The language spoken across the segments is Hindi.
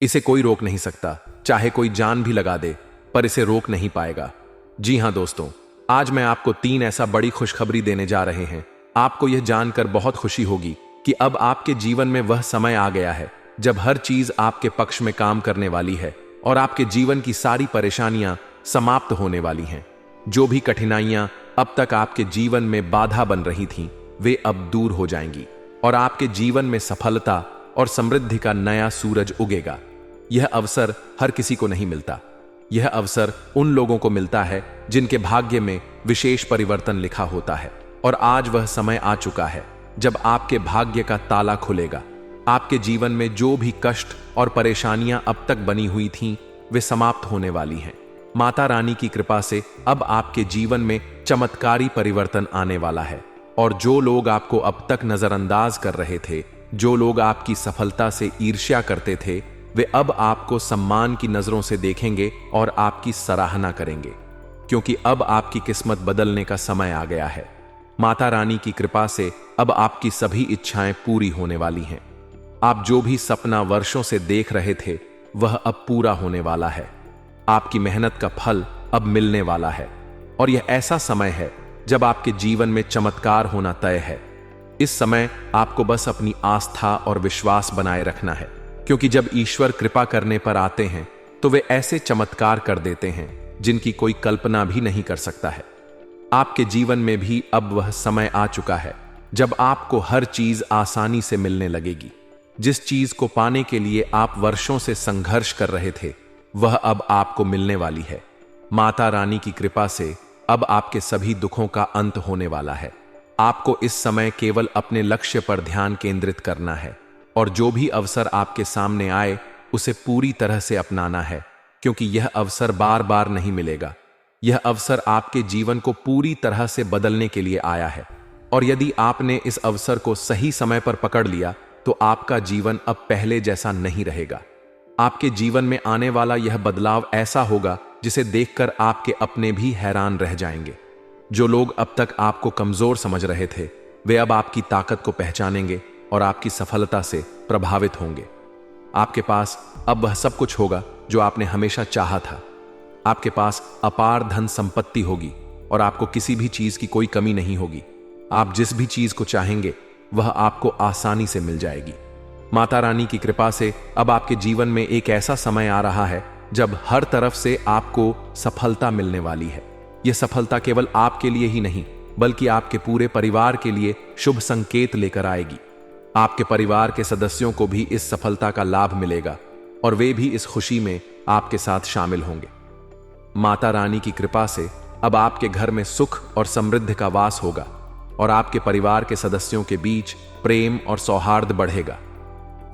इसे कोई रोक नहीं सकता, चाहे कोई जान भी लगा दे, पर इसे रोक नहीं पाएगा। जी हां दोस्तों, आज मैं आपको 3 ऐसा बड़ी खुशखबरी देने जा रहे हैं। आपको यह जानकर बहुत खुशी होगी कि अब आपके जीवन में वह समय आ गया है जब हर चीज आपके पक्ष में काम करने वाली है और आपके जीवन की सारी परेशानियां समाप्त होने वाली हैं। जो भी कठिनाइयां अब तक आपके जीवन में बाधा बन रही थीं, वे अब दूर हो जाएंगी और आपके जीवन में सफलता और समृद्धि का नया सूरज उगेगा। यह अवसर हर किसी को नहीं मिलता। यह अवसर उन लोगों को मिलता है जिनके भाग्य में विशेष परिवर्तन लिखा होता है। और आज वह समय आ चुका है जब आपके भाग्य का ताला खुलेगा। आपके जीवन में जो भी कष्ट और परेशानियां अब तक बनी हुई थीं, वे समाप्त होने वाली हैं। माता रानी की कृपा से अब आपके जीवन में चमत्कारी परिवर्तन आने वाला है। और जो लोग आपको अब तक नजरअंदाज कर रहे थे, जो लोग आपकी सफलता से ईर्ष्या करते थे, वे अब आपको सम्मान की नजरों से देखेंगे और आपकी सराहना करेंगे, क्योंकि अब आपकी किस्मत बदलने का समय आ गया है। माता रानी की कृपा से अब आपकी सभी इच्छाएं पूरी होने वाली हैं। आप जो भी सपना वर्षों से देख रहे थे, वह अब पूरा होने वाला है। आपकी मेहनत का फल अब मिलने वाला है और यह ऐसा समय है जब आपके जीवन में चमत्कार होना तय है। इस समय आपको बस अपनी आस्था और विश्वास बनाए रखना है, क्योंकि जब ईश्वर कृपा करने पर आते हैं तो वे ऐसे चमत्कार कर देते हैं जिनकी कोई कल्पना भी नहीं कर सकता है। आपके जीवन में भी अब वह समय आ चुका है जब आपको हर चीज आसानी से मिलने लगेगी। जिस चीज को पाने के लिए आप वर्षों से संघर्ष कर रहे थे, वह अब आपको मिलने वाली है। माता रानी की कृपा से अब आपके सभी दुखों का अंत होने वाला है। आपको इस समय केवल अपने लक्ष्य पर ध्यान केंद्रित करना है और जो भी अवसर आपके सामने आए, उसे पूरी तरह से अपनाना है, क्योंकि यह अवसर बार बार नहीं मिलेगा। यह अवसर आपके जीवन को पूरी तरह से बदलने के लिए आया है और यदि आपने इस अवसर को सही समय पर पकड़ लिया तो आपका जीवन अब पहले जैसा नहीं रहेगा। आपके जीवन में आने वाला यह बदलाव ऐसा होगा जिसे देखकर आपके अपने भी हैरान रह जाएंगे। जो लोग अब तक आपको कमजोर समझ रहे थे, वे अब आपकी ताकत को पहचानेंगे और आपकी सफलता से प्रभावित होंगे। आपके पास अब वह सब कुछ होगा जो आपने हमेशा चाहा था। आपके पास अपार धन संपत्ति होगी और आपको किसी भी चीज की कोई कमी नहीं होगी। आप जिस भी चीज को चाहेंगे, वह आपको आसानी से मिल जाएगी। माता रानी की कृपा से अब आपके जीवन में एक ऐसा समय आ रहा है जब हर तरफ से आपको सफलता मिलने वाली है। यह सफलता केवल आपके लिए ही नहीं, बल्कि आपके पूरे परिवार के लिए शुभ संकेत लेकर आएगी। आपके परिवार के सदस्यों को भी इस सफलता का लाभ मिलेगा और वे भी इस खुशी में आपके साथ शामिल होंगे। माता रानी की कृपा से अब आपके घर में सुख और समृद्धि का वास होगा और आपके परिवार के सदस्यों के बीच प्रेम और सौहार्द बढ़ेगा।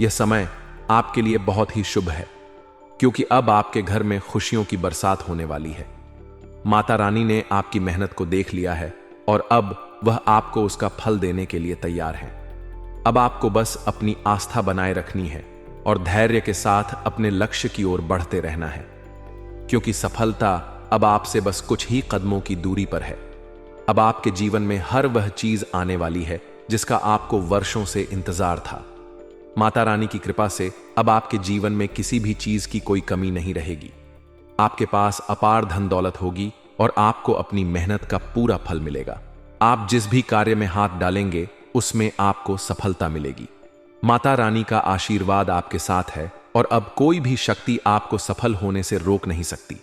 यह समय आपके लिए बहुत ही शुभ है, क्योंकि अब आपके घर में खुशियों की बरसात होने वाली है। माता रानी ने आपकी मेहनत को देख लिया है और अब वह आपको उसका फल देने के लिए तैयार है। अब आपको बस अपनी आस्था बनाए रखनी है और धैर्य के साथ अपने लक्ष्य की ओर बढ़ते रहना है, क्योंकि सफलता अब आपसे बस कुछ ही कदमों की दूरी पर है। अब आपके जीवन में हर वह चीज आने वाली है जिसका आपको वर्षों से इंतजार था। माता रानी की कृपा से अब आपके जीवन में किसी भी चीज की कोई कमी नहीं रहेगी। आपके पास अपार धन दौलत होगी और आपको अपनी मेहनत का पूरा फल मिलेगा। आप जिस भी कार्य में हाथ डालेंगे, उसमें आपको सफलता मिलेगी। माता रानी का आशीर्वाद आपके साथ है और अब कोई भी शक्ति आपको सफल होने से रोक नहीं सकती।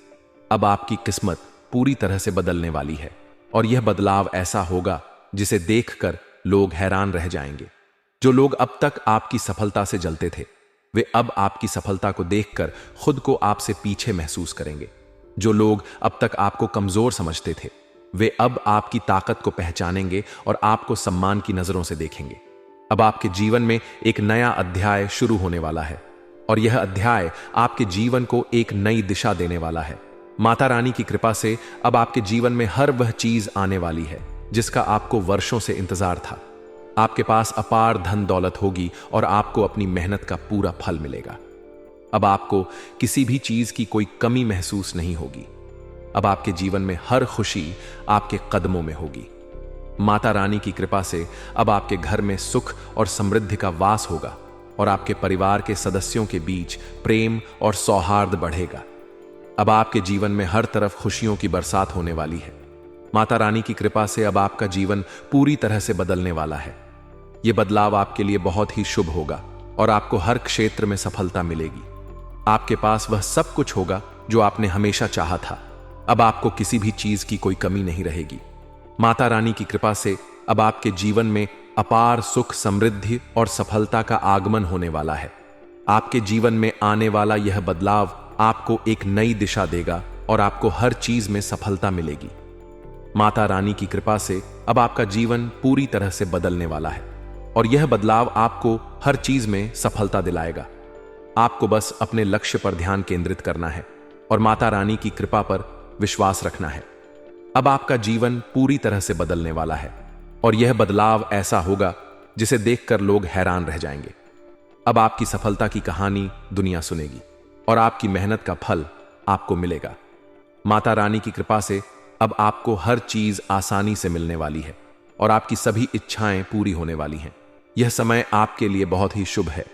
अब आपकी किस्मत पूरी तरह से बदलने वाली है और यह बदलाव ऐसा होगा जिसे देखकर लोग हैरान रह जाएंगे। जो लोग अब तक आपकी सफलता से जलते थे, वे अब आपकी सफलता को देखकर खुद को आपसे पीछे महसूस करेंगे। जो लोग अब तक आपको कमजोर समझते थे, वे अब आपकी ताकत को पहचानेंगे और आपको सम्मान की नजरों से देखेंगे। अब आपके जीवन में एक नया अध्याय शुरू होने वाला है और यह अध्याय आपके जीवन को एक नई दिशा देने वाला है। माता रानी की कृपा से अब आपके जीवन में हर वह चीज आने वाली है जिसका आपको वर्षों से इंतजार था। आपके पास अपार धन दौलत होगी और आपको अपनी मेहनत का पूरा फल मिलेगा। अब आपको किसी भी चीज की कोई कमी महसूस नहीं होगी। अब आपके जीवन में हर खुशी आपके कदमों में होगी। माता रानी की कृपा से अब आपके घर में सुख और समृद्धि का वास होगा और आपके परिवार के सदस्यों के बीच प्रेम और सौहार्द बढ़ेगा। अब आपके जीवन में हर तरफ खुशियों की बरसात होने वाली है। माता रानी की कृपा से अब आपका जीवन पूरी तरह से बदलने वाला है। यह बदलाव आपके लिए बहुत ही शुभ होगा और आपको हर क्षेत्र में सफलता मिलेगी। आपके पास वह सब कुछ होगा जो आपने हमेशा चाहा था। अब आपको किसी भी चीज की कोई कमी नहीं रहेगी। माता रानी की कृपा से अब आपके जीवन में अपार सुख, समृद्धि और सफलता का आगमन होने वाला है। आपके जीवन में आने वाला यह बदलाव आपको एक नई दिशा देगा और आपको हर चीज में सफलता मिलेगी। माता रानी की कृपा से अब आपका जीवन पूरी तरह से बदलने वाला है और यह बदलाव आपको हर चीज में सफलता दिलाएगा। आपको बस अपने लक्ष्य पर ध्यान केंद्रित करना है और माता रानी की कृपा पर विश्वास रखना है। अब आपका जीवन पूरी तरह से बदलने वाला है और यह बदलाव ऐसा होगा जिसे देखकर लोग हैरान रह जाएंगे। अब आपकी सफलता की कहानी दुनिया सुनेगी और आपकी मेहनत का फल आपको मिलेगा। माता रानी की कृपा से अब आपको हर चीज आसानी से मिलने वाली है और आपकी सभी इच्छाएं पूरी होने वाली हैं। यह समय आपके लिए बहुत ही शुभ है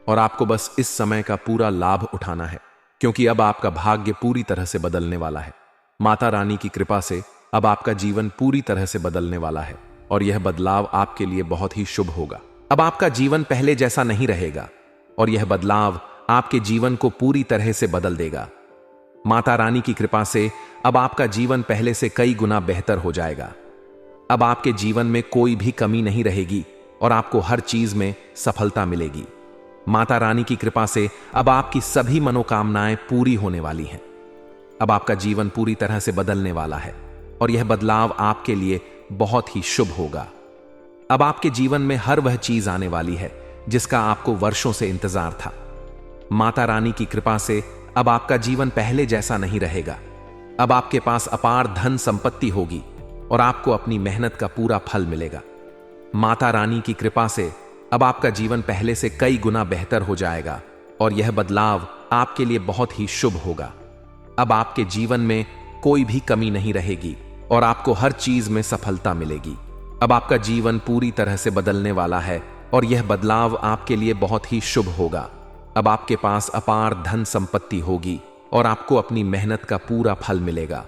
और आपको बस इस समय का पूरा लाभ उठाना है, क्योंकि अब आपका भाग्य पूरी तरह से बदलने वाला है। माता रानी की कृपा से अब आपका जीवन पूरी तरह से बदलने वाला है और यह बदलाव आपके लिए बहुत ही शुभ होगा। अब आपका जीवन पहले जैसा नहीं रहेगा और यह बदलाव आपके जीवन को पूरी तरह से बदल देगा। माता रानी की कृपा से अब आपका जीवन पहले से कई गुना बेहतर हो जाएगा। अब आपके जीवन में कोई भी कमी नहीं रहेगी और आपको हर चीज में सफलता मिलेगी। माता रानी की कृपा से अब आपकी सभी मनोकामनाएं पूरी होने वाली हैं। अब आपका जीवन पूरी तरह से बदलने वाला है और यह बदलाव आपके लिए बहुत ही शुभ होगा। अब आपके जीवन में हर वह चीज आने वाली है जिसका आपको वर्षों से इंतजार था। माता रानी की कृपा से अब आपका जीवन पहले जैसा नहीं रहेगा। अब आपके पास अपार धन संपत्ति होगी और आपको अपनी मेहनत का पूरा फल मिलेगा। माता रानी की कृपा से अब आपका जीवन पहले से कई गुना बेहतर हो जाएगा और यह बदलाव आपके लिए बहुत ही शुभ होगा। अब आपके जीवन में कोई भी कमी नहीं रहेगी और आपको हर चीज में सफलता मिलेगी। अब आपका जीवन पूरी तरह से बदलने वाला है और यह बदलाव आपके लिए बहुत ही शुभ होगा। अब आपके पास अपार धन संपत्ति होगी और आपको अपनी मेहनत का पूरा फल मिलेगा।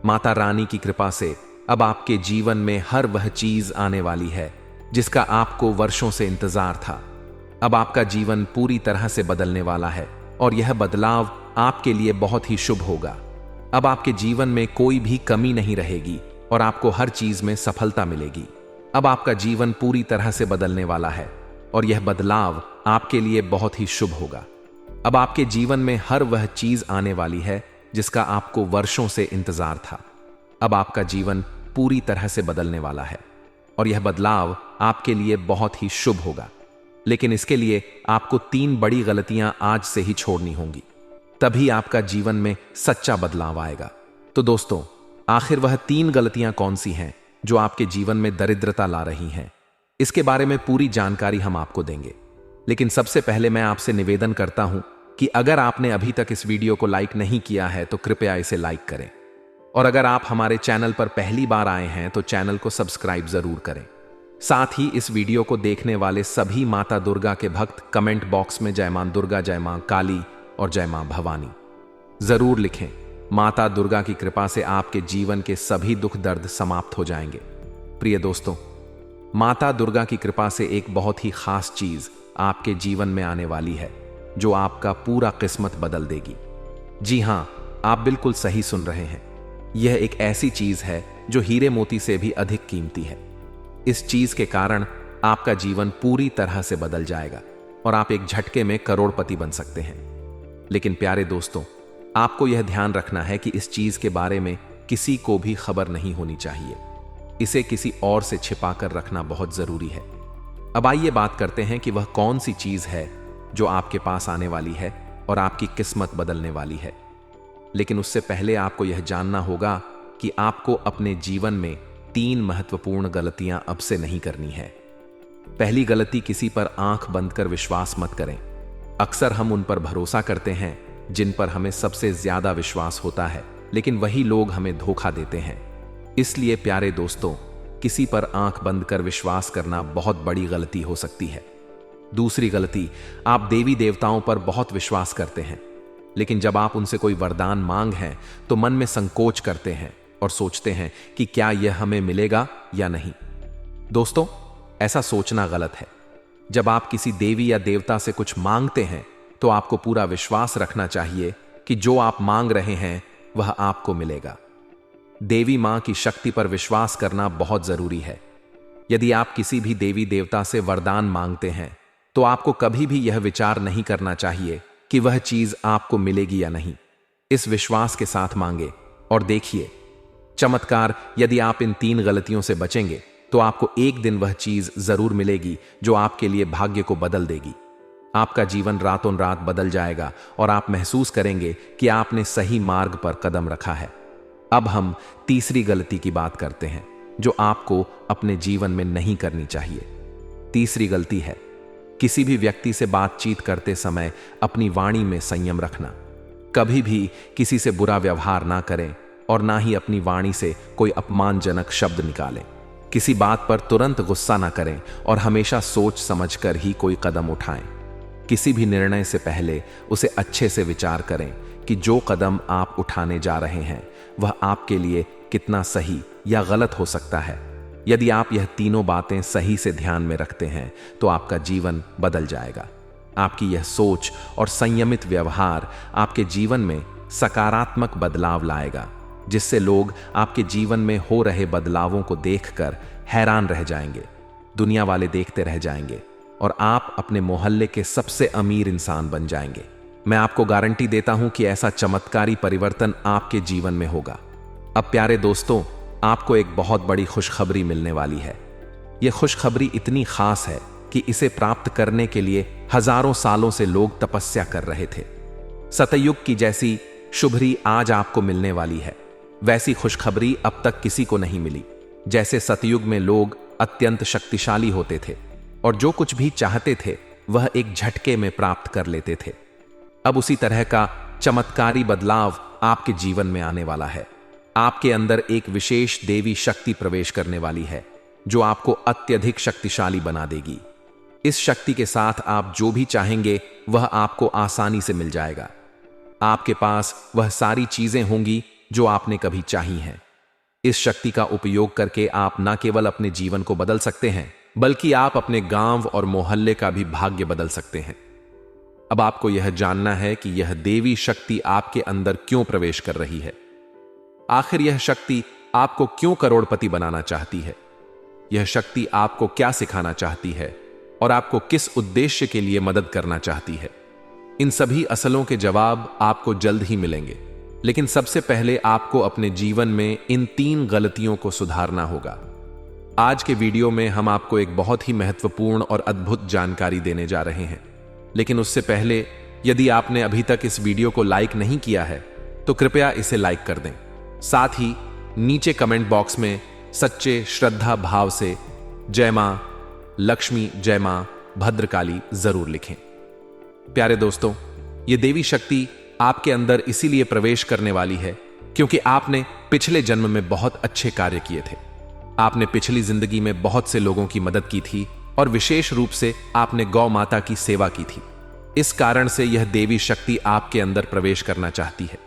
माता रानी की कृपा से अब आपके जीवन में हर वह चीज आने वाली है जिसका आपको वर्षों से इंतजार था। अब आपका जीवन पूरी तरह से बदलने वाला है और यह बदलाव आपके लिए बहुत ही शुभ होगा। अब आपके जीवन में कोई भी कमी नहीं रहेगी और आपको हर चीज में सफलता मिलेगी। अब आपका जीवन पूरी तरह से बदलने वाला है और यह बदलाव आपके लिए बहुत ही शुभ होगा। अब आपके जीवन में हर वह चीज आने वाली है जिसका आपको वर्षों से इंतजार था। अब आपका जीवन पूरी तरह से बदलने वाला है और यह बदलाव आपके लिए बहुत ही शुभ होगा। लेकिन इसके लिए आपको 3 बड़ी गलतियां आज से ही छोड़नी होंगी, तभी आपका जीवन में सच्चा बदलाव आएगा। तो दोस्तों, आखिर वह 3 गलतियां कौन सी हैं जो आपके जीवन में दरिद्रता ला रही हैं? इसके बारे में पूरी जानकारी हम आपको देंगे। लेकिन सबसे पहले मैं आपसे निवेदन करता हूं कि अगर आपने अभी तक इस वीडियो को लाइक नहीं किया है तो कृपया इसे लाइक करें, और अगर आप हमारे चैनल पर पहली बार आए हैं तो चैनल को सब्सक्राइब जरूर करें। साथ ही इस वीडियो को देखने वाले सभी माता दुर्गा के भक्त कमेंट बॉक्स में जय मां दुर्गा, जय मां काली और जय मां भवानी जरूर लिखें। माता दुर्गा की कृपा से आपके जीवन के सभी दुख दर्द समाप्त हो जाएंगे। प्रिय दोस्तों, माता दुर्गा की कृपा से एक बहुत ही खास चीज आपके जीवन में आने वाली है जो आपका पूरा किस्मत बदल देगी। जी हां, आप बिल्कुल सही सुन रहे हैं। यह एक ऐसी चीज है जो हीरे मोती से भी अधिक कीमती है। इस चीज के कारण आपका जीवन पूरी तरह से बदल जाएगा और आप एक झटके में करोड़पति बन सकते हैं। लेकिन प्यारे दोस्तों, आपको यह ध्यान रखना है कि इस चीज के बारे में किसी को भी खबर नहीं होनी चाहिए। इसे किसी और से छिपा कर रखना बहुत जरूरी है। अब आइए बात करते हैं कि वह कौन सी चीज है जो आपके पास आने वाली है और आपकी किस्मत बदलने वाली है। लेकिन उससे पहले आपको यह जानना होगा कि आपको अपने जीवन में 3 महत्वपूर्ण गलतियां अब से नहीं करनी है। पहली गलती, किसी पर आंख बंद कर विश्वास मत करें। अक्सर हम उन पर भरोसा करते हैं जिन पर हमें सबसे ज्यादा विश्वास होता है, लेकिन वही लोग हमें धोखा देते हैं। इसलिए प्यारे दोस्तों, किसी पर आंख बंद कर विश्वास करना बहुत बड़ी गलती हो सकती है। दूसरी गलती, आप देवी देवताओं पर बहुत विश्वास करते हैं, लेकिन जब आप उनसे कोई वरदान मांग हैं तो मन में संकोच करते हैं और सोचते हैं कि क्या यह हमें मिलेगा या नहीं। दोस्तों, ऐसा सोचना गलत है। जब आप किसी देवी या देवता से कुछ मांगते हैं तो आपको पूरा विश्वास रखना चाहिए कि जो आप मांग रहे हैं वह आपको मिलेगा। देवी मां की शक्ति पर विश्वास करना बहुत जरूरी है। यदि आप किसी भी देवी देवता से वरदान मांगते हैं तो आपको कभी भी यह विचार नहीं करना चाहिए कि वह चीज आपको मिलेगी या नहीं। इस विश्वास के साथ मांगे और देखिए चमत्कार। यदि आप इन 3 गलतियों से बचेंगे तो आपको एक दिन वह चीज जरूर मिलेगी जो आपके लिए भाग्य को बदल देगी। आपका जीवन रातों रात बदल जाएगा और आप महसूस करेंगे कि आपने सही मार्ग पर कदम रखा है। अब हम तीसरी गलती की बात करते हैं जो आपको अपने जीवन में नहीं करनी चाहिए। तीसरी गलती है किसी भी व्यक्ति से बातचीत करते समय अपनी वाणी में संयम रखना। कभी भी किसी से बुरा व्यवहार ना करें और ना ही अपनी वाणी से कोई अपमानजनक शब्द निकालें। किसी बात पर तुरंत गुस्सा ना करें और हमेशा सोच समझकर ही कोई कदम उठाएं। किसी भी निर्णय से पहले उसे अच्छे से विचार करें कि जो कदम आप उठाने जा रहे हैं वह आपके लिए कितना सही या गलत हो सकता है। यदि आप यह तीनों बातें सही से ध्यान में रखते हैं तो आपका जीवन बदल जाएगा। आपकी यह सोच और संयमित व्यवहार आपके जीवन में सकारात्मक बदलाव लाएगा, जिससे लोग आपके जीवन में हो रहे बदलावों को देखकर हैरान रह जाएंगे। दुनिया वाले देखते रह जाएंगे और आप अपने मोहल्ले के सबसे अमीर इंसान बन जाएंगे। मैं आपको गारंटी देता हूं कि ऐसा चमत्कारी परिवर्तन आपके जीवन में होगा। अब प्यारे दोस्तों, आपको एक बहुत बड़ी खुशखबरी मिलने वाली है। यह खुशखबरी इतनी खास है कि इसे प्राप्त करने के लिए हजारों सालों से लोग तपस्या कर रहे थे। सतयुग की जैसी शुभरी आज आपको मिलने वाली है। वैसी खुशखबरी अब तक किसी को नहीं मिली। जैसे सतयुग में लोग अत्यंत शक्तिशाली होते थे और जो कुछ भी चाहते थे वह एक झटके में प्राप्त कर लेते थे, अब उसी तरह का चमत्कारी बदलाव आपके जीवन में आने वाला है। आपके अंदर एक विशेष देवी शक्ति प्रवेश करने वाली है जो आपको अत्यधिक शक्तिशाली बना देगी। इस शक्ति के साथ आप जो भी चाहेंगे वह आपको आसानी से मिल जाएगा। आपके पास वह सारी चीजें होंगी जो आपने कभी चाही हैं। इस शक्ति का उपयोग करके आप न केवल अपने जीवन को बदल सकते हैं बल्कि आप अपने गांव और मोहल्ले का भी भाग्य बदल सकते हैं। अब आपको यह जानना है कि यह देवी शक्ति आपके अंदर क्यों प्रवेश कर रही है। आखिर यह शक्ति आपको क्यों करोड़पति बनाना चाहती है? यह शक्ति आपको क्या सिखाना चाहती है और आपको किस उद्देश्य के लिए मदद करना चाहती है? इन सभी असलों के जवाब आपको जल्द ही मिलेंगे, लेकिन सबसे पहले आपको अपने जीवन में इन 3 गलतियों को सुधारना होगा। आज के वीडियो में हम आपको एक बहुत ही महत्वपूर्ण और अद्भुत जानकारी देने जा रहे हैं, लेकिन उससे पहले यदि आपने अभी तक इस वीडियो को लाइक नहीं किया है तो कृपया इसे लाइक कर दें। साथ ही नीचे कमेंट बॉक्स में सच्चे श्रद्धा भाव से जय मां लक्ष्मी, जय मां भद्रकाली जरूर लिखें। प्यारे दोस्तों, ये देवी शक्ति आपके अंदर इसीलिए प्रवेश करने वाली है क्योंकि आपने पिछले जन्म में बहुत अच्छे कार्य किए थे। आपने पिछली जिंदगी में बहुत से लोगों की मदद की थी और विशेष रूप से आपने गौ माता की सेवा की थी। इस कारण से यह देवी शक्ति आपके अंदर प्रवेश करना चाहती है।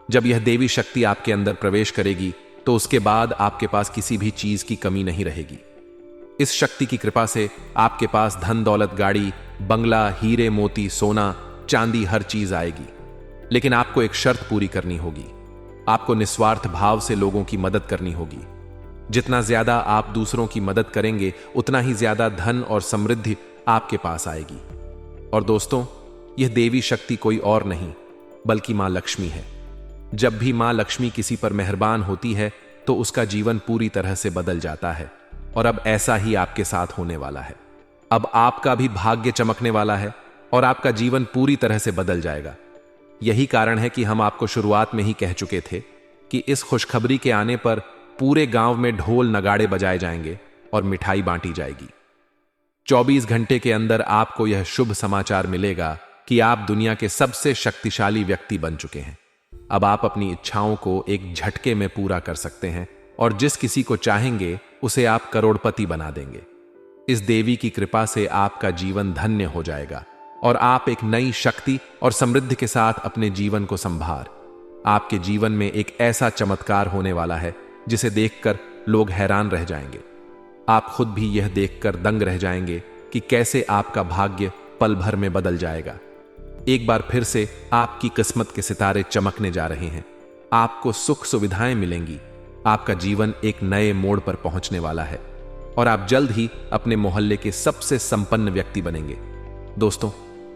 जब यह देवी शक्ति आपके अंदर प्रवेश करेगी तो उसके बाद आपके पास किसी भी चीज की कमी नहीं रहेगी। इस शक्ति की कृपा से आपके पास धन दौलत, गाड़ी, बंगला, हीरे मोती, सोना चांदी हर चीज आएगी। लेकिन आपको एक शर्त पूरी करनी होगी। आपको निस्वार्थ भाव से लोगों की मदद करनी होगी। जितना ज्यादा आप दूसरों की मदद करेंगे उतना ही ज्यादा धन और समृद्धि आपके पास आएगी। और दोस्तों, यह देवी शक्ति कोई और नहीं बल्कि मां लक्ष्मी है। जब भी मां लक्ष्मी किसी पर मेहरबान होती है तो उसका जीवन पूरी तरह से बदल जाता है और अब ऐसा ही आपके साथ होने वाला है। अब आपका भी भाग्य चमकने वाला है और आपका जीवन पूरी तरह से बदल जाएगा। यही कारण है कि हम आपको शुरुआत में ही कह चुके थे कि इस खुशखबरी के आने पर पूरे गांव में ढोल नगाड़े बजाए जाएंगे और मिठाई बांटी जाएगी। 24 घंटे के अंदर आपको यह शुभ समाचार मिलेगा कि आप दुनिया के सबसे शक्तिशाली व्यक्ति बन चुके हैं। अब आप अपनी इच्छाओं को एक झटके में पूरा कर सकते हैं और जिस किसी को चाहेंगे उसे आप करोड़पति बना देंगे। इस देवी की कृपा से आपका जीवन धन्य हो जाएगा और आप एक नई शक्ति और समृद्धि के साथ अपने जीवन को संभार। आपके जीवन में एक ऐसा चमत्कार होने वाला है जिसे देखकर लोग हैरान रह जाएंगे। आप खुद भी यह देखकर दंग रह जाएंगे कि कैसे आपका भाग्य पल भर में बदल जाएगा। एक बार फिर से आपकी किस्मत के सितारे चमकने जा रहे हैं। आपको सुख सुविधाएं मिलेंगी। आपका जीवन एक नए मोड़ पर पहुंचने वाला है और आप जल्द ही अपने मोहल्ले के सबसे संपन्न व्यक्ति बनेंगे। दोस्तों,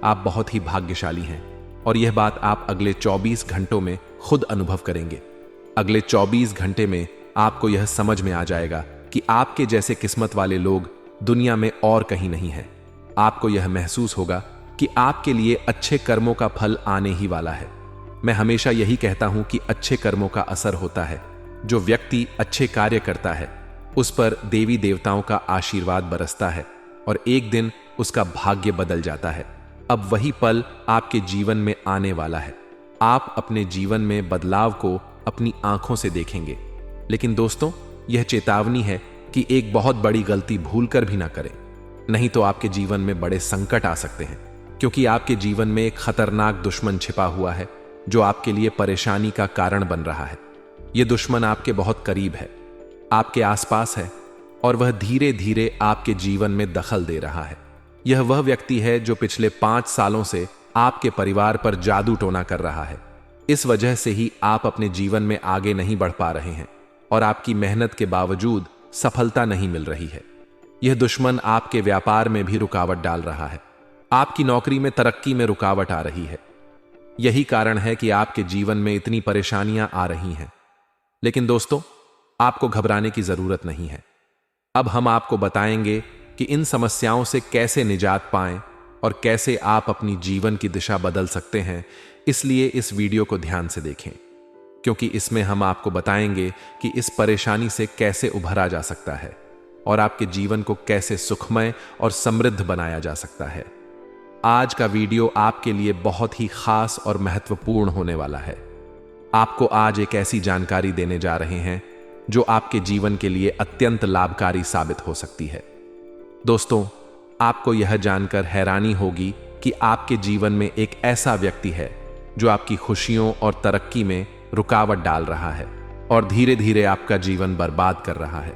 आप बहुत ही भाग्यशाली हैं और यह बात आप अगले 24 घंटों में खुद अनुभव करेंगे। अगले 24 घंटे में आपको यह समझ में आ जाएगा कि आपके जैसे किस्मत वाले लोग दुनिया में और कहीं नहीं है। आपको यह महसूस होगा कि आपके लिए अच्छे कर्मों का फल आने ही वाला है। मैं हमेशा यही कहता हूं कि अच्छे कर्मों का असर होता है। जो व्यक्ति अच्छे कार्य करता है उस पर देवी देवताओं का आशीर्वाद बरसता है और एक दिन उसका भाग्य बदल जाता है। अब वही पल आपके जीवन में आने वाला है। आप अपने जीवन में बदलाव को अपनी आंखों से देखेंगे। लेकिन दोस्तों, यह चेतावनी है कि एक बहुत बड़ी गलती भूलकर भी ना करें, नहीं तो आपके जीवन में बड़े संकट आ सकते हैं। क्योंकि आपके जीवन में एक खतरनाक दुश्मन छिपा हुआ है जो आपके लिए परेशानी का कारण बन रहा है। यह दुश्मन आपके बहुत करीब है, आपके आसपास है और वह धीरे धीरे आपके जीवन में दखल दे रहा है। यह वह व्यक्ति है जो पिछले 5 सालों से आपके परिवार पर जादू टोना कर रहा है। इस वजह से ही आप अपने जीवन में आगे नहीं बढ़ पा रहे हैं और आपकी मेहनत के बावजूद सफलता नहीं मिल रही है। यह दुश्मन आपके व्यापार में भी रुकावट डाल रहा है। आपकी नौकरी में तरक्की में रुकावट आ रही है। यही कारण है कि आपके जीवन में इतनी परेशानियां आ रही हैं। लेकिन दोस्तों, आपको घबराने की जरूरत नहीं है। अब हम आपको बताएंगे कि इन समस्याओं से कैसे निजात पाएं और कैसे आप अपनी जीवन की दिशा बदल सकते हैं। इसलिए इस वीडियो को ध्यान से देखें, क्योंकि इसमें हम आपको बताएंगे कि इस परेशानी से कैसे उभरा जा सकता है और आपके जीवन को कैसे सुखमय और समृद्ध बनाया जा सकता है। आज का वीडियो आपके लिए बहुत ही खास और महत्वपूर्ण होने वाला है। आपको आज एक ऐसी जानकारी देने जा रहे हैं जो आपके जीवन के लिए अत्यंत लाभकारी साबित हो सकती है। दोस्तों, आपको यह जानकर हैरानी होगी कि आपके जीवन में एक ऐसा व्यक्ति है जो आपकी खुशियों और तरक्की में रुकावट डाल रहा है और धीरे धीरे आपका जीवन बर्बाद कर रहा है।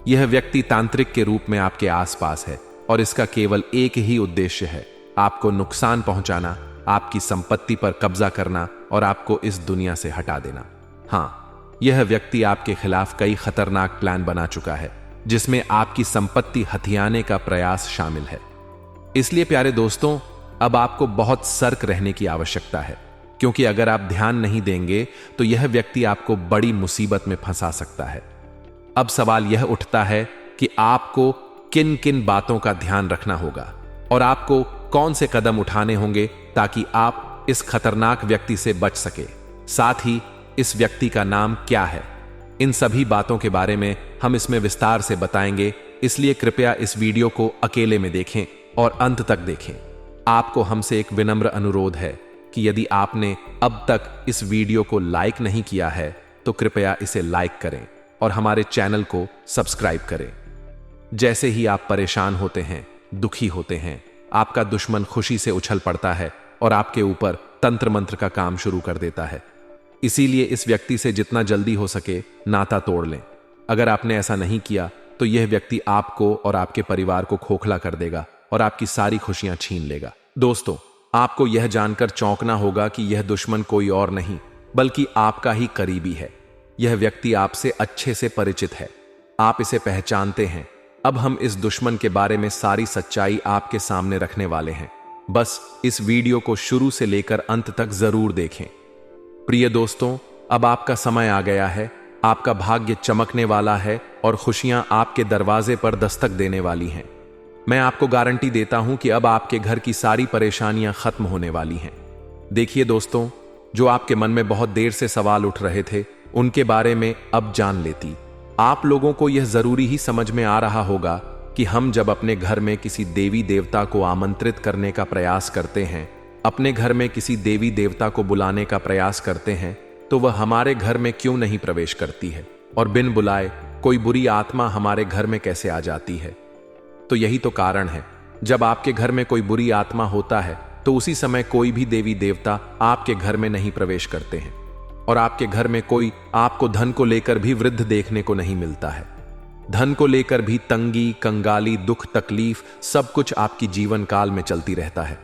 यह व्यक्ति तांत्रिक के रूप में आपके आसपास है और इसका केवल एक ही उद्देश्य है, आपको नुकसान पहुंचाना, आपकी संपत्ति पर कब्जा करना और आपको इस दुनिया से हटा देना। हाँ, यह व्यक्ति आपके खिलाफ कई खतरनाक प्लान बना चुका है जिसमें आपकी संपत्ति हथियाने का प्रयास शामिल है। इसलिए प्यारे दोस्तों, अब आपको बहुत सतर्क रहने की आवश्यकता है, क्योंकि अगर आप ध्यान नहीं देंगे तो यह व्यक्ति आपको बड़ी मुसीबत में फंसा सकता है। अब सवाल यह उठता है कि आपको किन किन बातों का ध्यान रखना होगा और आपको कौन से कदम उठाने होंगे ताकि आप इस खतरनाक व्यक्ति से बच सके। साथ ही इस व्यक्ति का नाम क्या है, इन सभी बातों के बारे में हम इसमें विस्तार से बताएंगे। इसलिए कृपया इस वीडियो को अकेले में देखें और अंत तक देखें। आपको हमसे एक विनम्र अनुरोध है कि यदि आपने अब तक इस वीडियो को लाइक नहीं किया है तो कृपया इसे लाइक करें और हमारे चैनल को सब्सक्राइब करें। जैसे ही आप परेशान होते हैं, दुखी होते हैं, आपका दुश्मन खुशी से उछल पड़ता है और आपके ऊपर तंत्र मंत्र का काम शुरू कर देता है। इसीलिए इस व्यक्ति से जितना जल्दी हो सके नाता तोड़ लें। अगर आपने ऐसा नहीं किया तो यह व्यक्ति आपको और आपके परिवार को खोखला कर देगा और आपकी सारी खुशियां छीन लेगा। दोस्तों, आपको यह जानकर चौंकना होगा कि यह दुश्मन कोई और नहीं बल्कि आपका ही करीबी है। यह व्यक्ति आपसे अच्छे से परिचित है, आप इसे पहचानते हैं। अब हम इस दुश्मन के बारे में सारी सच्चाई आपके सामने रखने वाले हैं। बस इस वीडियो को शुरू से लेकर अंत तक जरूर देखें। प्रिय दोस्तों, अब आपका समय आ गया है। आपका भाग्य चमकने वाला है और खुशियां आपके दरवाजे पर दस्तक देने वाली हैं। मैं आपको गारंटी देता हूं कि अब आपके घर की सारी परेशानियां खत्म होने वाली हैं। देखिए दोस्तों, जो आपके मन में बहुत देर से सवाल उठ रहे थे उनके बारे में अब जान लेती। आप लोगों को यह जरूरी ही समझ में आ रहा होगा कि हम जब अपने घर में किसी देवी देवता को आमंत्रित करने का प्रयास करते हैं, अपने घर में किसी देवी देवता को बुलाने का प्रयास करते हैं, तो वह हमारे घर में क्यों नहीं प्रवेश करती है और बिन बुलाए कोई बुरी आत्मा हमारे घर में कैसे आ जाती है। तो यही तो कारण है, जब आपके घर में कोई बुरी आत्मा होता है तो उसी समय कोई भी देवी देवता आपके घर में नहीं प्रवेश करते हैं, और आपके घर में कोई आपको धन को लेकर भी वृद्ध देखने को नहीं मिलता है। धन को लेकर भी तंगी, कंगाली, दुख, तकलीफ सब कुछ आपकी जीवन काल में चलती रहता है।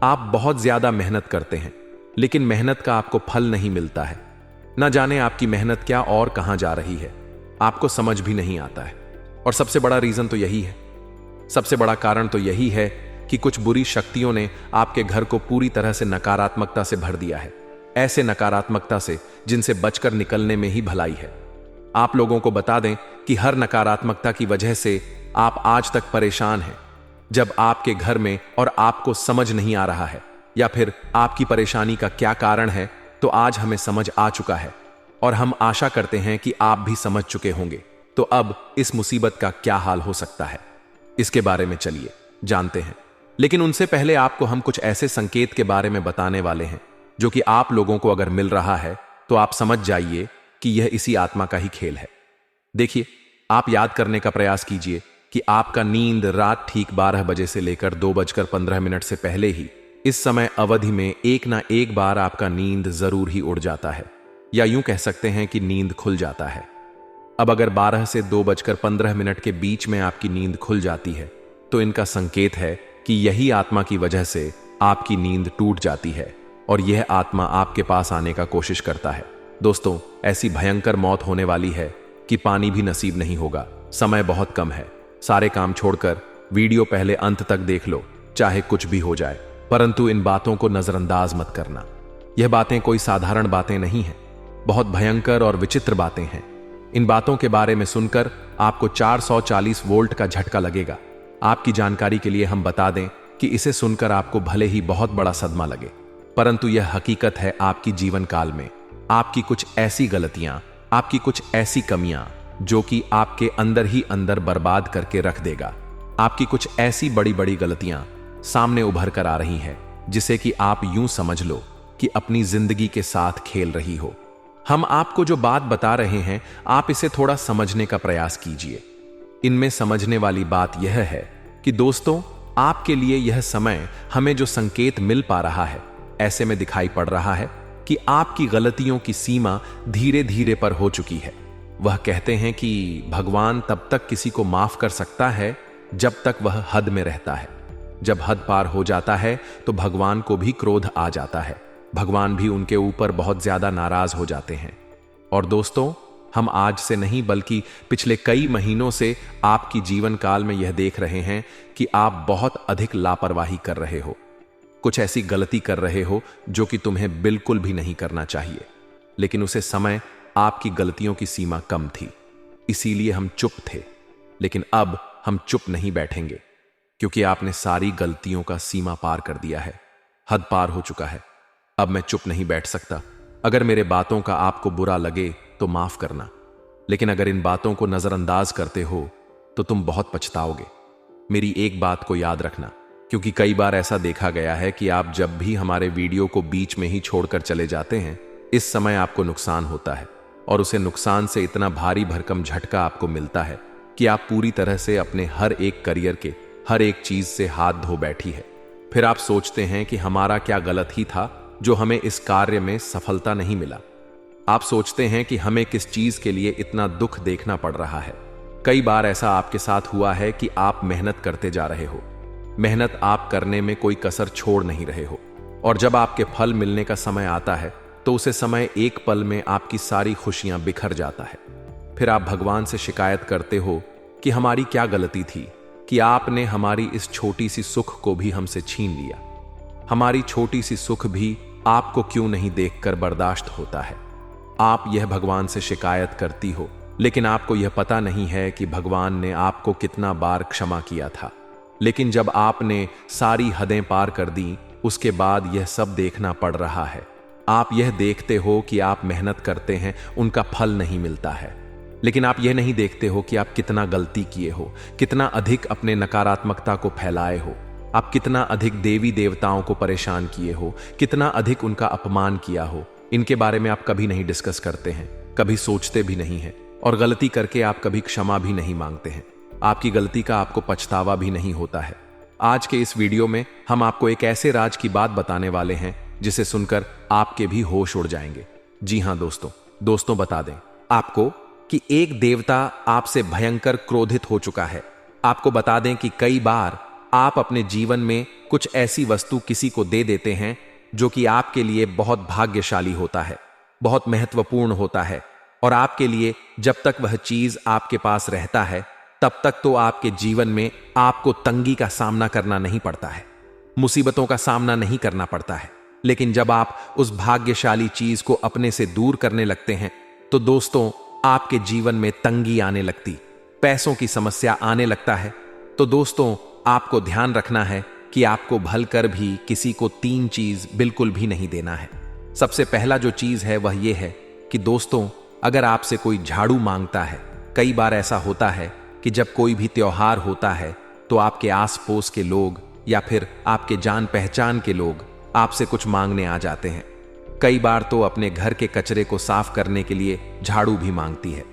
आप बहुत ज्यादा मेहनत करते हैं, लेकिन मेहनत का आपको फल नहीं मिलता है। न जाने आपकी मेहनत क्या और कहां जा रही है, आपको समझ भी नहीं आता है। और सबसे बड़ा रीजन तो यही है, सबसे बड़ा कारण तो यही है कि कुछ बुरी शक्तियों ने आपके घर को पूरी तरह से नकारात्मकता से भर दिया है। ऐसे नकारात्मकता से जिनसे बचकर निकलने में ही भलाई है। आप लोगों को बता दें कि हर नकारात्मकता की वजह से आप आज तक परेशान हैं। जब आपके घर में और आपको समझ नहीं आ रहा है या फिर आपकी परेशानी का क्या कारण है, तो आज हमें समझ आ चुका है और हम आशा करते हैं कि आप भी समझ चुके होंगे। तो अब इस मुसीबत का क्या हाल हो सकता है, इसके बारे में चलिए जानते हैं। लेकिन उनसे पहले आपको हम कुछ ऐसे संकेत के बारे में बताने वाले हैं जो कि आप लोगों को अगर मिल रहा है तो आप समझ जाइए कि यह इसी आत्मा का ही खेल है। देखिए, आप याद करने का प्रयास कीजिए कि आपका नींद रात ठीक 12 बजे से लेकर 2:15 से पहले ही इस समय अवधि में एक ना एक बार आपका नींद जरूर ही उड़ जाता है, या यूं कह सकते हैं कि नींद खुल जाता है। अब अगर 12 से 2:15 के बीच में आपकी नींद खुल जाती है तो इनका संकेत है कि यही आत्मा की वजह से आपकी नींद टूट जाती है और यह आत्मा आपके पास आने का कोशिश करता है। दोस्तों, ऐसी भयंकर मौत होने वाली है कि पानी भी नसीब नहीं होगा। समय बहुत कम है। सारे काम छोड़कर वीडियो पहले अंत तक देख लो, चाहे कुछ भी हो जाए, परंतु इन बातों को नजरअंदाज मत करना। यह बातें कोई साधारण बातें नहीं हैं, बहुत भयंकर और विचित्र बातें हैं। इन बातों के बारे में सुनकर आपको 440 वोल्ट का झटका लगेगा। आपकी जानकारी के लिए हम बता दें कि इसे सुनकर आपको भले ही बहुत बड़ा सदमा लगे, परंतु यह हकीकत है आपकी जीवन काल में आपकी कुछ ऐसी गलतियां, आपकी कुछ ऐसी कमियां जो कि आपके अंदर ही अंदर बर्बाद करके रख देगा। आपकी कुछ ऐसी बड़ी बड़ी गलतियां सामने उभर कर आ रही हैं जिसे कि आप यूं समझ लो कि अपनी जिंदगी के साथ खेल रही हो। हम आपको जो बात बता रहे हैं, आप इसे थोड़ा समझने का प्रयास कीजिए। इनमें समझने वाली बात यह है कि दोस्तों, आपके लिए यह समय हमें जो संकेत मिल पा रहा है, ऐसे में दिखाई पड़ रहा है कि आपकी गलतियों की सीमा धीरे धीरे पर हो चुकी है। वह कहते हैं कि भगवान तब तक किसी को माफ कर सकता है जब तक वह हद में रहता है। जब हद पार हो जाता है तो भगवान को भी क्रोध आ जाता है। भगवान भी उनके ऊपर बहुत ज्यादा नाराज हो जाते हैं। और दोस्तों, हम आज से नहीं बल्कि पिछले कई महीनों से आपकी जीवन काल में यह देख रहे हैं कि आप बहुत अधिक लापरवाही कर रहे हो, कुछ ऐसी गलती कर रहे हो जो कि तुम्हें बिल्कुल भी नहीं करना चाहिए। लेकिन उसे समय आपकी गलतियों की सीमा कम थी, इसीलिए हम चुप थे। लेकिन अब हम चुप नहीं बैठेंगे, क्योंकि आपने सारी गलतियों का सीमा पार कर दिया है। हद पार हो चुका है। अब मैं चुप नहीं बैठ सकता। अगर मेरे बातों का आपको बुरा लगे तो माफ करना, लेकिन अगर इन बातों को नजरअंदाज करते हो तो तुम बहुत पछताओगे। मेरी एक बात को याद रखना, क्योंकि कई बार ऐसा देखा गया है कि आप जब भी हमारे वीडियो को बीच में ही छोड़कर चले जाते हैं, इस समय आपको नुकसान होता है और उसे नुकसान से इतना भारी भरकम झटका आपको मिलता है कि आप पूरी तरह से अपने हर एक करियर के हर एक चीज से हाथ धो बैठी है। फिर आप सोचते हैं कि हमारा क्या गलत ही था जो हमें इस कार्य में सफलता नहीं मिला। आप सोचते हैं कि हमें किस चीज के लिए इतना दुख देखना पड़ रहा है। कई बार ऐसा आपके साथ हुआ है कि आप मेहनत करते जा रहे हो, मेहनत आप करने में कोई कसर छोड़ नहीं रहे हो, और जब आपके फल मिलने का समय आता है तो उसे समय एक पल में आपकी सारी खुशियां बिखर जाता है। फिर आप भगवान से शिकायत करते हो कि हमारी क्या गलती थी कि आपने हमारी इस छोटी सी सुख को भी हमसे छीन लिया। हमारी छोटी सी सुख भी आपको क्यों नहीं देखकर बर्दाश्त होता है। आप यह भगवान से शिकायत करती हो, लेकिन आपको यह पता नहीं है कि भगवान ने आपको कितना बार क्षमा किया था। लेकिन जब आपने सारी हदें पार कर दी, उसके बाद यह सब देखना पड़ रहा है। आप यह देखते हो कि आप मेहनत करते हैं, उनका फल नहीं मिलता है, लेकिन आप यह नहीं देखते हो कि आप कितना गलती किए हो, कितना अधिक अपने नकारात्मकता को फैलाए हो, आप कितना अधिक देवी देवताओं को परेशान किए हो, कितना अधिक उनका अपमान किया हो। इनके बारे में आप कभी नहीं डिस्कस करते हैं, कभी सोचते भी नहीं हैं, और गलती करके आप कभी क्षमा भी नहीं मांगते हैं। आपकी गलती का आपको पछतावा भी नहीं होता है। आज के इस वीडियो में हम आपको एक ऐसे राज की बात बताने वाले हैं जिसे सुनकर आपके भी होश उड़ जाएंगे। जी हां दोस्तों बता दें आपको कि एक देवता आपसे भयंकर क्रोधित हो चुका है। आपको बता दें कि कई बार आप अपने जीवन में कुछ ऐसी वस्तु किसी को दे देते हैं जो कि आपके लिए बहुत भाग्यशाली होता है, बहुत महत्वपूर्ण होता है, और आपके लिए जब तक वह चीज आपके पास रहता है तब तक तो आपके जीवन में आपको तंगी का सामना करना नहीं पड़ता है, मुसीबतों का सामना नहीं करना पड़ता है। लेकिन जब आप उस भाग्यशाली चीज को अपने से दूर करने लगते हैं तो दोस्तों आपके जीवन में तंगी आने लगती, पैसों की समस्या आने लगता है। तो दोस्तों आपको ध्यान रखना है कि आपको भल कर भी किसी को 3 चीज बिल्कुल भी नहीं देना है। सबसे पहला जो चीज है वह यह है कि दोस्तों अगर आपसे कोई झाड़ू मांगता है, कई बार ऐसा होता है कि जब कोई भी त्योहार होता है तो आपके आस पड़ोस के लोग या फिर आपके जान पहचान के लोग आपसे कुछ मांगने आ जाते हैं। कई बार तो अपने घर के कचरे को साफ करने के लिए झाड़ू भी मांगती है।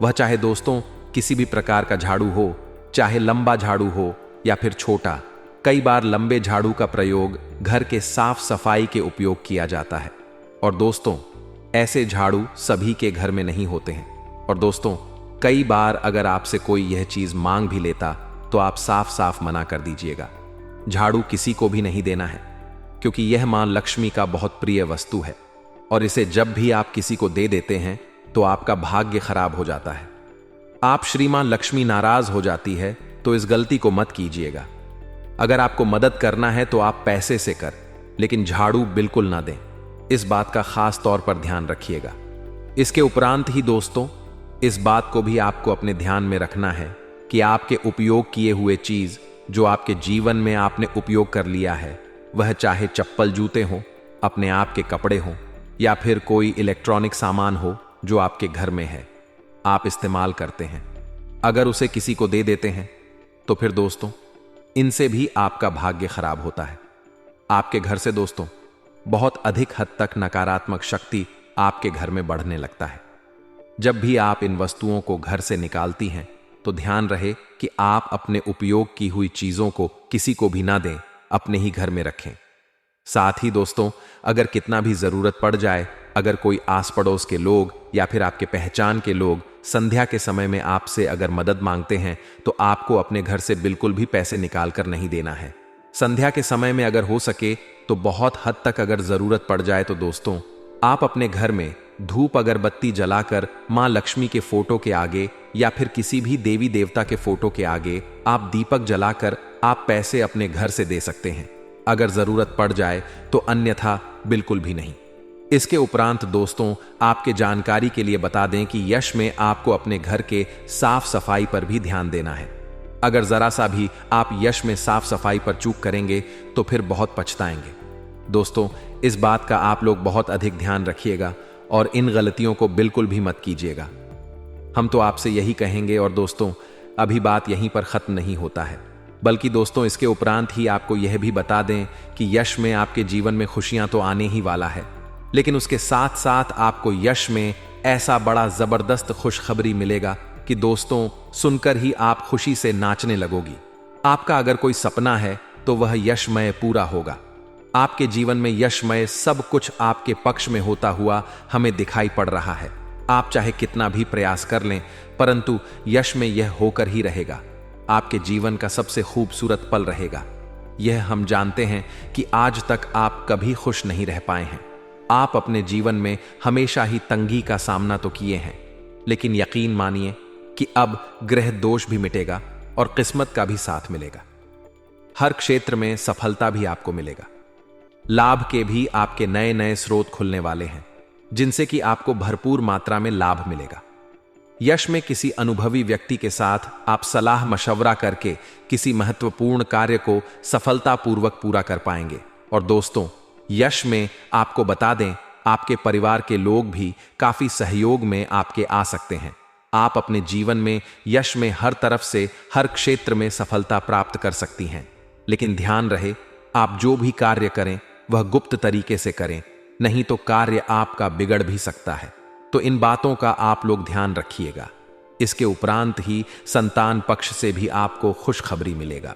वह चाहे दोस्तों किसी भी प्रकार का झाड़ू हो, चाहे लंबा झाड़ू हो या फिर छोटा। कई बार लंबे झाड़ू का प्रयोग घर के साफ सफाई के उपयोग किया जाता है, और दोस्तों ऐसे झाड़ू सभी के घर में नहीं होते हैं। और दोस्तों कई बार अगर आपसे कोई यह चीज मांग भी लेता तो आप साफ साफ मना कर दीजिएगा। झाड़ू किसी को भी नहीं देना है, क्योंकि यह मां लक्ष्मी का बहुत प्रिय वस्तु है, और इसे जब भी आप किसी को दे देते हैं तो आपका भाग्य खराब हो जाता है। आप श्रीमां लक्ष्मी नाराज हो जाती है, तो इस गलती को मत कीजिएगा। अगर आपको मदद करना है तो आप पैसे से कर, लेकिन झाड़ू बिल्कुल ना दें। इस बात का खास तौर पर ध्यान रखिएगा। इसके उपरांत ही दोस्तों इस बात को भी आपको अपने ध्यान में रखना है कि आपके उपयोग किए हुए चीज जो आपके जीवन में आपने उपयोग कर लिया है, वह चाहे चप्पल जूते हों, अपने आप के कपड़े हों, या फिर कोई इलेक्ट्रॉनिक सामान हो जो आपके घर में है, आप इस्तेमाल करते हैं, अगर उसे किसी को दे देते हैं तो फिर दोस्तों इनसे भी आपका भाग्य खराब होता है। आपके घर से दोस्तों बहुत अधिक हद तक नकारात्मक शक्ति आपके घर में बढ़ने लगता है। जब भी आप इन वस्तुओं को घर से निकालती हैं तो ध्यान रहे कि आप अपने उपयोग की हुई चीजों को किसी को भी ना दें, अपने ही घर में रखें। साथ ही दोस्तों अगर कितना भी जरूरत पड़ जाए, अगर कोई आस पड़ोस के लोग या फिर आपके पहचान के लोग संध्या के समय में आपसे अगर मदद मांगते हैं तो आपको अपने घर से बिल्कुल भी पैसे निकाल कर नहीं देना है। संध्या के समय में अगर हो सके तो बहुत हद तक अगर जरूरत पड़ जाए तो दोस्तों आप अपने घर में धूप अगरबत्ती जलाकर मां लक्ष्मी के फोटो के आगे या फिर किसी भी देवी देवता के फोटो के आगे आप दीपक जलाकर आप पैसे अपने घर से दे सकते हैं, अगर जरूरत पड़ जाए तो, अन्यथा बिल्कुल भी नहीं। इसके उपरांत दोस्तों आपके जानकारी के लिए बता दें कि यश में आपको अपने घर के साफ सफाई पर भी ध्यान देना है। अगर जरा सा भी आप यश में साफ सफाई पर चूक करेंगे तो फिर बहुत पछताएंगे। दोस्तों इस बात का आप लोग बहुत अधिक ध्यान रखिएगा और इन गलतियों को बिल्कुल भी मत कीजिएगा। हम तो आपसे यही कहेंगे। और दोस्तों अभी बात यहीं पर खत्म नहीं होता है, बल्कि दोस्तों इसके उपरांत ही आपको यह भी बता दें कि यश में आपके जीवन में खुशियां तो आने ही वाला है, लेकिन उसके साथ साथ आपको यश में ऐसा बड़ा जबरदस्त खुशखबरी मिलेगा कि दोस्तों सुनकर ही आप खुशी से नाचने लगोगी। आपका अगर कोई सपना है तो वह यशमय पूरा होगा। आपके जीवन में यशमय सब कुछ आपके पक्ष में होता हुआ हमें दिखाई पड़ रहा है। आप चाहे कितना भी प्रयास कर लें, परंतु यश में यह होकर ही रहेगा। आपके जीवन का सबसे खूबसूरत पल रहेगा। यह हम जानते हैं कि आज तक आप कभी खुश नहीं रह पाए हैं। आप अपने जीवन में हमेशा ही तंगी का सामना तो किए हैं, लेकिन यकीन मानिए कि अब ग्रह दोष भी मिटेगा और किस्मत का भी साथ मिलेगा। हर क्षेत्र में सफलता भी आपको मिलेगा। लाभ के भी आपके नए नए स्रोत खुलने वाले हैं, जिनसे कि आपको भरपूर मात्रा में लाभ मिलेगा। यश में किसी अनुभवी व्यक्ति के साथ आप सलाह मशवरा करके किसी महत्वपूर्ण कार्य को सफलतापूर्वक पूरा कर पाएंगे। और दोस्तों यश में आपको बता दें, आपके परिवार के लोग भी काफी सहयोग में आपके आ सकते हैं। आप अपने जीवन में यश में हर तरफ से हर क्षेत्र में सफलता प्राप्त कर सकती हैं। लेकिन ध्यान रहे, आप जो भी कार्य करें वह गुप्त तरीके से करें, नहीं तो कार्य आपका बिगड़ भी सकता है। तो इन बातों का आप लोग ध्यान रखिएगा। इसके उपरांत ही संतान पक्ष से भी आपको खुशखबरी मिलेगा।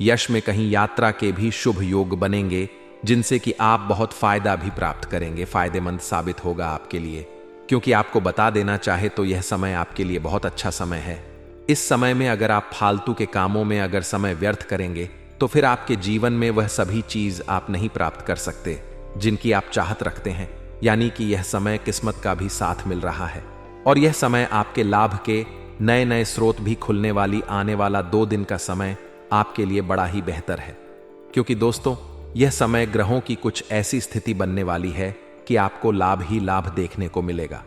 यश में कहीं यात्रा के भी शुभ योग बनेंगे, जिनसे कि आप बहुत फायदा भी प्राप्त करेंगे, फायदेमंद साबित होगा आपके लिए। क्योंकि आपको बता देना चाहे तो यह समय आपके लिए बहुत अच्छा समय है। इस समय में अगर आप फालतू के कामों में अगर समय व्यर्थ करेंगे तो फिर आपके जीवन में वह सभी चीज आप नहीं प्राप्त कर सकते जिनकी आप चाहत रखते हैं। यानी कि यह समय किस्मत का भी साथ मिल रहा है और यह समय आपके लाभ के नए नए स्रोत भी खुलने वाली आने वाला 2 दिन का समय आपके लिए बड़ा ही बेहतर है। क्योंकि दोस्तों, यह समय ग्रहों की कुछ ऐसी स्थिति बनने वाली है कि आपको लाभ ही लाभ देखने को मिलेगा।